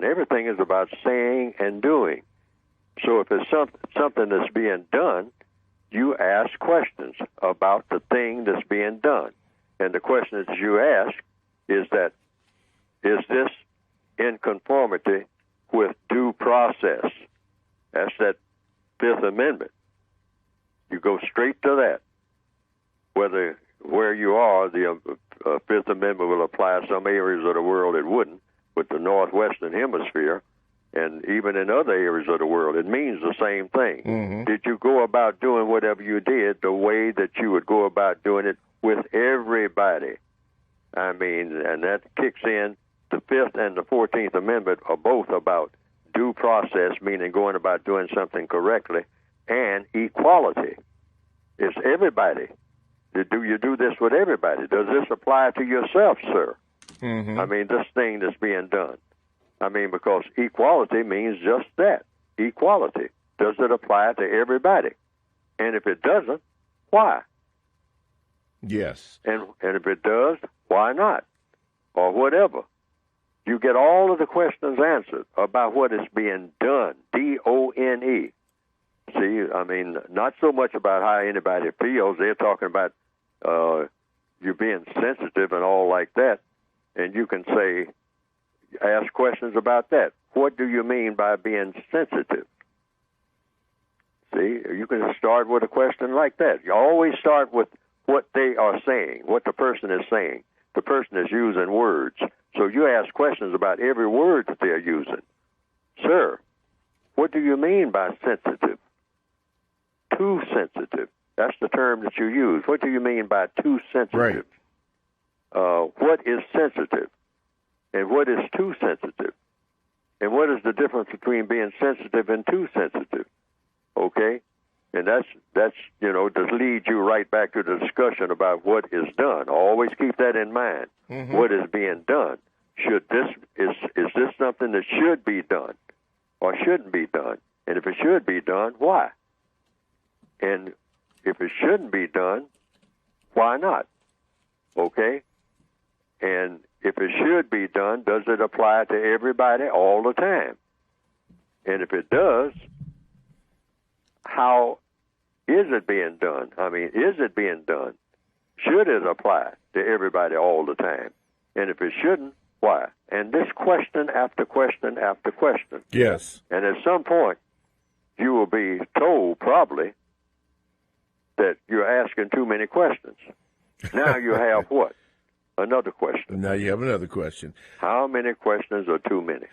Everything is about saying and doing. So if it's something that's being done, you ask questions about the thing that's being done. And the questions you ask is this in conformity with due process? That's that Fifth Amendment. You go straight to that. Where you are, the Fifth Amendment will apply to some areas of the world it wouldn't, with the Northwestern Hemisphere, and even in other areas of the world, it means the same thing. Mm-hmm. Did you go about doing whatever you did the way that you would go about doing it with everybody? I mean, and that kicks in. The Fifth and the 14th Amendment are both about due process, meaning going about doing something correctly, and equality. It's everybody. Do you do this with everybody? Does this apply to yourself, sir? Mm-hmm. I mean, this thing that's being done. I mean, because equality means just that, equality. Does it apply to everybody? And if it doesn't, why? Yes. And if it does, why not? Or whatever. You get all of the questions answered about what is being done, D-O-N-E. See, I mean, not so much about how anybody feels. They're talking about you being sensitive and all like that. And you can say, ask questions about that. What do you mean by being sensitive? See, you can start with a question like that. You always start with what they are saying, what the person is saying. The person is using words. So you ask questions about every word that they're using. Sir, what do you mean by sensitive? Too sensitive. That's the term that you use. What do you mean by too sensitive? Right. What is sensitive? And what is too sensitive? And what is the difference between being sensitive and too sensitive? Okay? And that's to lead you right back to the discussion about what is done. Always keep that in mind. Mm-hmm. What is being done? Is this something that should be done or shouldn't be done? And if it should be done, why? And if it shouldn't be done, why not? Okay? And if it should be done, does it apply to everybody all the time? And if it does, how is it being done? I mean, is it being done? Should it apply to everybody all the time? And if it shouldn't, why? And this question after question after question. Yes. And at some point, you will be told probably that you're asking too many questions. Now you have what? Another question. Now you have another question. How many questions are too many?